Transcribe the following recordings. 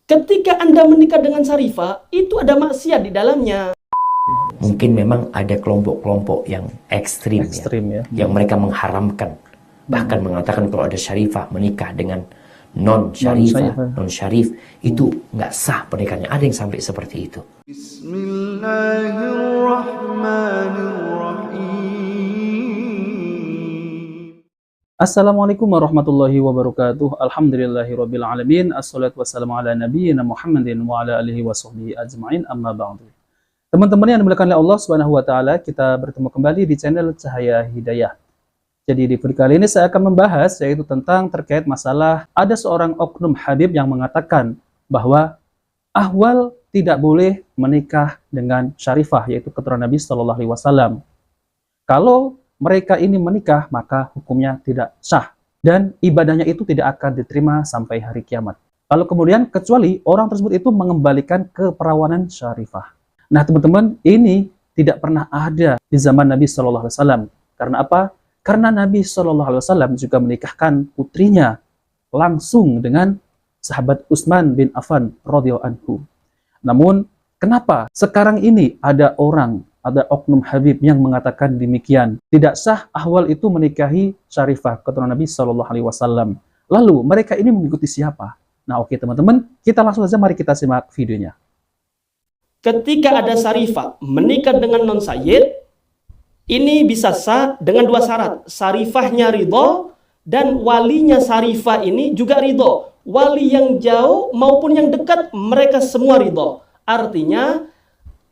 Ketika Anda menikah dengan Syarifah, itu ada maksiat di dalamnya. Mungkin memang ada kelompok-kelompok yang ekstrim ya, yang mereka mengharamkan, bahkan mengatakan kalau ada Syarifah menikah dengan non-Syarifah, non-Syarif, itu nggak sah pernikahannya. Ada yang sampai seperti itu. Assalamualaikum warahmatullahi wabarakatuh. Alhamdulillahirabbil alamin. Assalatu wassalamu ala nabiyyina Muhammadin wa ala alihi washabbihi ajmain. Amma ba'du. Teman-teman yang dimuliakan oleh Allah Subhanahu wa taala, kita bertemu kembali di channel Cahaya Hidayah. Jadi di video kali ini saya akan membahas yaitu tentang terkait masalah ada seorang oknum Habib yang mengatakan bahwa Ahwal tidak boleh menikah dengan Syarifah, yaitu keturunan Nabi Shallallahu Alaihi Wasallam. Kalau mereka ini menikah, maka hukumnya tidak sah dan ibadahnya itu tidak akan diterima sampai hari kiamat. Lalu kemudian kecuali orang tersebut itu mengembalikan keperawanan Syarifah. Nah teman-teman, ini tidak pernah ada di zaman Nabi Shallallahu Alaihi Wasallam. Karena apa? Karena Nabi Shallallahu Alaihi Wasallam juga menikahkan putrinya langsung dengan sahabat Utsman bin Affan radhiyallahu anhu. Namun kenapa sekarang ini ada oknum Habib yang mengatakan demikian? Tidak sah Ahwal itu menikahi Syarifah, keturunan Nabi Shallallahu Alaihi Wasallam. Lalu mereka ini mengikuti siapa? Nah oke teman-teman, kita langsung saja mari kita simak videonya. Ketika ada Syarifah menikah dengan non-sayyid, ini bisa sah dengan dua syarat. Syarifahnya ridho dan walinya Syarifah ini juga ridho. Wali yang jauh maupun yang dekat, mereka semua ridho. Artinya,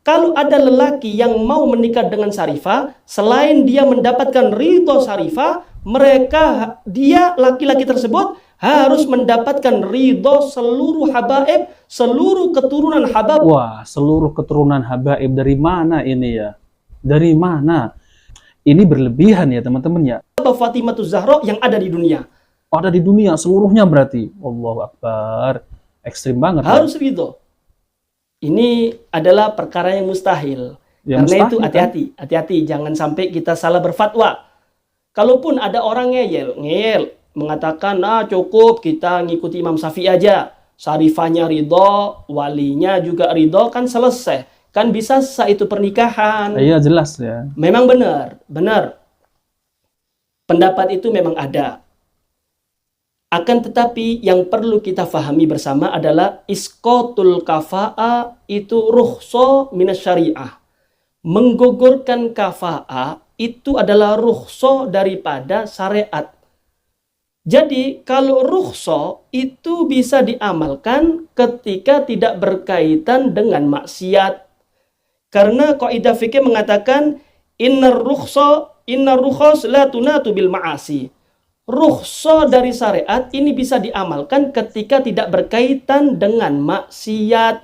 kalau ada lelaki yang mau menikah dengan Syarifah, selain dia mendapatkan ridho Syarifah, dia laki-laki tersebut harus mendapatkan ridho seluruh habaib, seluruh keturunan habaib. Wah, seluruh keturunan habaib dari mana ini ya? Dari mana? Ini berlebihan ya teman-teman ya. Fatimah Zahra yang ada di dunia. Ada di dunia seluruhnya berarti. Allahu Akbar. Ekstrim banget. Harus ridho. Ini adalah perkara yang mustahil. Ya, karena mustahil, itu hati-hati, hati-hati jangan sampai kita salah berfatwa. Kalaupun ada orang ngeyel mengatakan, cukup kita ngikuti Imam Syafi'i aja. Syarifahnya ridho, walinya juga ridho, kan selesai. Kan bisa sah itu pernikahan. Iya jelas ya. Memang benar. Pendapat itu memang ada. Akan tetapi yang perlu kita fahami bersama adalah isqatul kafa'a itu rukhsah minasyariah. Menggugurkan kafa'a itu adalah rukhsah daripada syariat. Jadi kalau rukhsah itu bisa diamalkan ketika tidak berkaitan dengan maksiat. Karena kaidah fikih mengatakan innar rukhsah la tunatu bil ma'asi. Rukhsah dari syariat ini bisa diamalkan ketika tidak berkaitan dengan maksiat.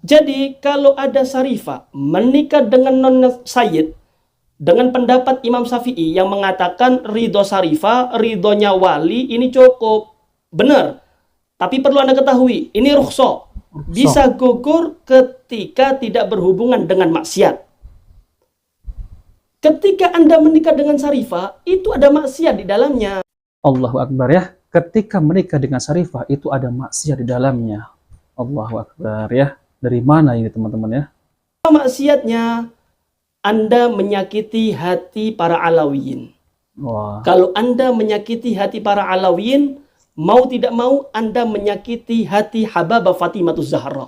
Jadi kalau ada Syarifah menikah dengan non-sayyid dengan pendapat Imam Syafi'i yang mengatakan ridho Syarifah, ridhonya wali ini cukup. Benar. Tapi perlu Anda ketahui, ini rukhsah. Bisa gugur ketika tidak berhubungan dengan maksiat. Ketika Anda menikah dengan Syarifah, itu ada maksiat di dalamnya. Allahu Akbar ya. Ketika menikah dengan Syarifah, itu ada maksiat di dalamnya. Allahu Akbar ya. Dari mana ini teman-teman ya? Maksiatnya, Anda menyakiti hati para Alawiyin. Wah. Kalau Anda menyakiti hati para Alawiyin, mau tidak mau Anda menyakiti hati Hababah Fatimah Zahra.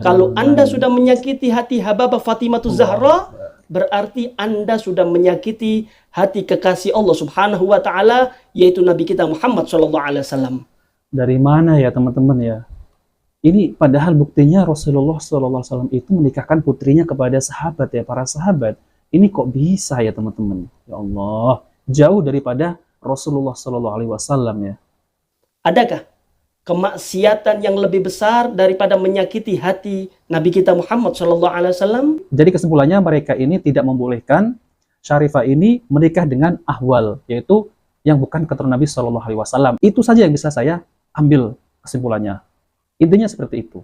Kalau Anda sudah menyakiti hati Hababah Fatimah Zahra, berarti Anda sudah menyakiti hati kekasih Allah Subhanahu wa taala, yaitu Nabi kita Muhammad sallallahu alaihi wasallam. Dari mana ya teman-teman ya? Ini padahal buktinya Rasulullah sallallahu alaihi wasallam itu menikahkan putrinya kepada sahabat ya, para sahabat. Ini kok bisa ya teman-teman? Ya Allah, jauh daripada Rasulullah sallallahu alaihi wasallam ya. Adakah kemaksiatan yang lebih besar daripada menyakiti hati Nabi kita Muhammad SAW? Jadi kesimpulannya mereka ini tidak membolehkan Syarifah ini menikah dengan Ahwal, yaitu yang bukan keturunan Nabi SAW. Itu saja yang bisa saya ambil kesimpulannya. Intinya seperti itu.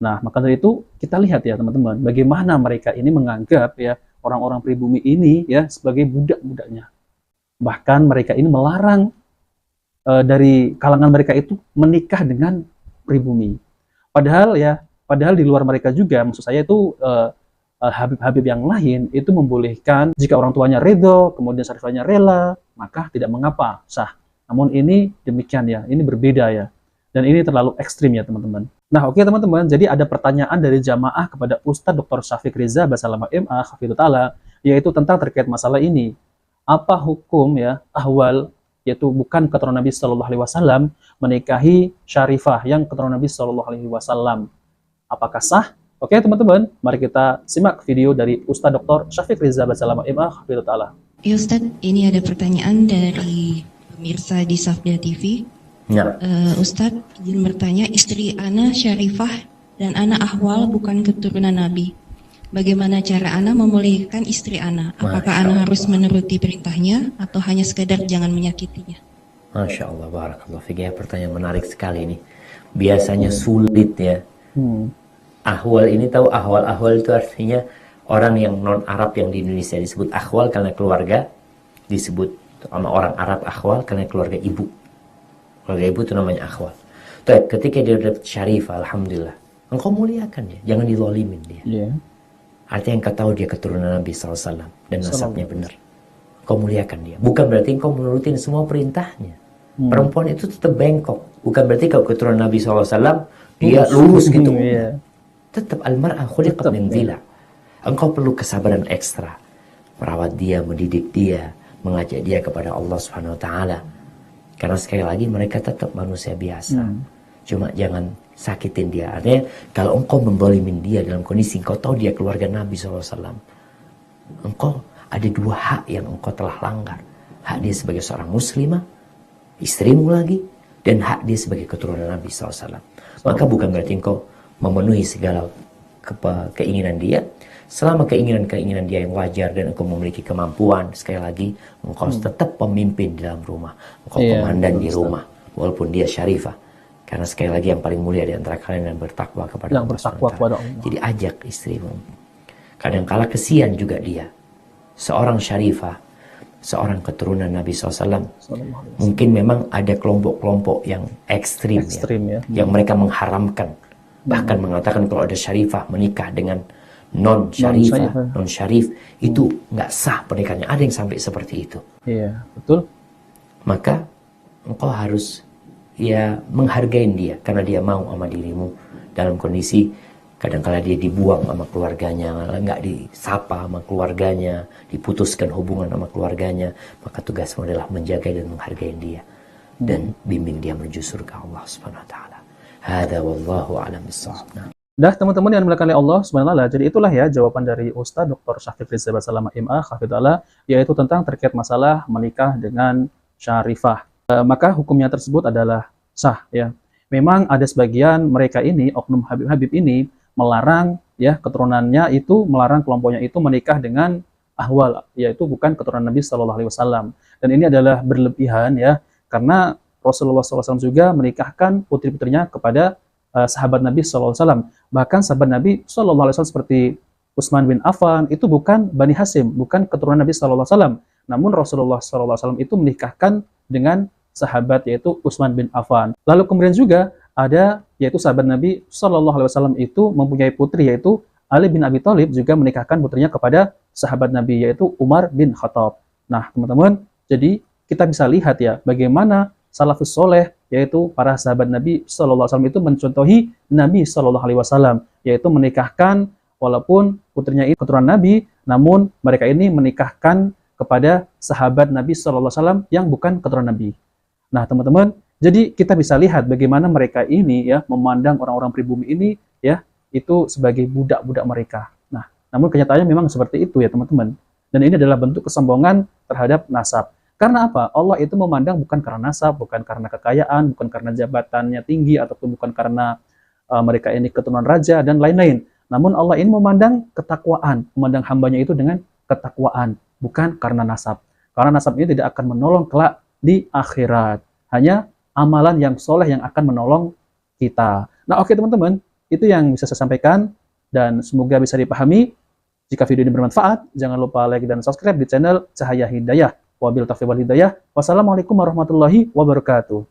Nah, maka dari itu kita lihat ya teman-teman, bagaimana mereka ini menganggap ya orang-orang pribumi ini ya sebagai budak-budaknya. Bahkan mereka ini melarang dari kalangan mereka itu menikah dengan pribumi. Padahal di luar mereka juga, maksud saya itu Habib-habib yang lain itu membolehkan jika orang tuanya ridho, kemudian syarifahnya rela, maka tidak mengapa, sah. Namun ini demikian ya, ini berbeda ya. Dan ini terlalu ekstrim ya teman-teman. Nah oke teman-teman, jadi ada pertanyaan dari jamaah kepada Ustadz Dr. Syafiq Riza Basalamah MA Hafidhut Ta'ala, yaitu tentang terkait masalah ini. Apa hukum ya ahwal, yaitu bukan keturunan Nabi Shallallahu Alaihi Wasallam, menikahi syarifah yang keturunan Nabi Shallallahu Alaihi Wasallam? Apakah sah? Oke teman-teman, mari kita simak video dari Ustadz Dr. Syafiq Riza Basalamah MA Hafidhut Ta'ala. Ya Ustadz, ini ada pertanyaan dari pemirsa di Safda TV. Ya. Ustadz izin bertanya, istri Ana Syarifah dan Ana Ahwal bukan keturunan Nabi. Bagaimana cara Ana memulihkan istri Ana? Apakah Ana harus menuruti perintahnya atau hanya sekedar jangan menyakitinya? Masya Allah, barakallah. Pertanyaan menarik sekali ini. Biasanya sulit ya. Ahwal ini tahu ahwal itu artinya orang yang non Arab yang di Indonesia disebut ahwal karena keluarga, disebut sama orang Arab ahwal karena keluarga ibu. Keluarga ibu itu namanya ahwal. Tuh, ketika dia dapat syarifah, alhamdulillah, engkau muliakan dia, jangan dilolimin dia. Yeah. Artinya engkau tahu dia keturunan Nabi SAW dan nasabnya benar. Engkau muliakan dia. Bukan berarti engkau menurutin semua perintahnya. Perempuan itu tetap bengkok. Bukan berarti kau keturunan Nabi SAW dia lurus gitu. Yeah. Tetap al-mar'ah khuliqat min dhila. Engkau perlu kesabaran ekstra. Merawat dia, mendidik dia, mengajak dia kepada Allah Subhanahu wa taala. Karena sekali lagi mereka tetap manusia biasa. Cuma jangan sakitin dia. Artinya kalau engkau mendolimin dia dalam kondisi engkau tahu dia keluarga Nabi SAW, engkau ada dua hak yang engkau telah langgar. Hak dia sebagai seorang muslimah, istrimu lagi, dan hak dia sebagai keturunan Nabi SAW. Maka bukan berarti engkau memenuhi segala keinginan dia. Selama keinginan dia yang wajar dan engkau memiliki kemampuan, sekali lagi engkau tetap pemimpin di dalam rumah, engkau komandan di rumah walaupun dia syarifah. Karena sekali lagi yang paling mulia di antara kalian yang bertakwa kepada Allah. Jadi ajak istrimu. Kadangkala kesian juga dia, seorang syarifah, seorang keturunan Nabi SAW. Mungkin memang ada kelompok-kelompok yang ekstrim ya, yang mereka mengharamkan, bahkan mengatakan kalau ada syarifah menikah dengan non syarif itu nggak sah pernikahannya. Ada yang sampai seperti itu. Iya, betul. Maka engkau harus ya menghargai dia karena dia mau sama dirimu dalam kondisi kadang-kala dia dibuang sama keluarganya, nggak disapa sama keluarganya, diputuskan hubungan sama keluarganya. Maka tugasmu adalah menjaga dan menghargai dia dan bimbing dia menuju surga Allah Subhanahu wa taala. Hada wallahu a'lam bissawab. Dah teman-teman yang dimuliakan oleh Allah Subhanahu wa taala. Jadi itulah ya jawaban dari Ustadz Dr. Syafiq Riza Basalamah MA Hafidhut Ta'ala, yaitu tentang terkait masalah menikah dengan syarifah. Maka hukumnya tersebut adalah sah ya. Memang ada sebagian mereka ini, oknum Habib-Habib ini melarang ya keturunannya itu, melarang kelompoknya itu menikah dengan ahwal, yaitu bukan keturunan Nabi Shallallahu Alaihi Wasallam. Dan ini adalah berlebihan ya, karena Rasulullah SAW juga menikahkan putri-putrinya kepada sahabat Nabi SAW. Bahkan sahabat Nabi SAW seperti Utsman bin Affan itu bukan Bani Hasyim, bukan keturunan Nabi SAW. Namun Rasulullah SAW itu menikahkan dengan sahabat yaitu Utsman bin Affan. Lalu kemudian juga ada yaitu sahabat Nabi SAW itu mempunyai putri yaitu Ali bin Abi Thalib juga menikahkan putrinya kepada sahabat Nabi yaitu Umar bin Khattab. Nah teman-teman, jadi kita bisa lihat ya bagaimana salafus soleh yaitu para sahabat Nabi SAW itu mencontohi Nabi SAW, yaitu menikahkan walaupun putrinya itu keturunan Nabi, namun mereka ini menikahkan kepada sahabat Nabi SAW yang bukan keturunan Nabi. Nah teman-teman, jadi kita bisa lihat bagaimana mereka ini ya memandang orang-orang pribumi ini ya itu sebagai budak-budak mereka. Nah, namun kenyataannya memang seperti itu ya teman-teman. Dan ini adalah bentuk kesombongan terhadap nasab. Karena apa? Allah itu memandang bukan karena nasab, bukan karena kekayaan, bukan karena jabatannya tinggi, ataupun bukan karena mereka ini keturunan raja, dan lain-lain. Namun Allah ini memandang ketakwaan, memandang hambanya itu dengan ketakwaan, bukan karena nasab. Karena nasab ini tidak akan menolong kelak di akhirat. Hanya amalan yang soleh yang akan menolong kita. Nah oke teman-teman, itu yang bisa saya sampaikan, dan semoga bisa dipahami. Jika video ini bermanfaat, jangan lupa like dan subscribe di channel Cahaya Hidayah. Wabil taufiq wal hidayah. Wassalamualaikum warahmatullahi wabarakatuh.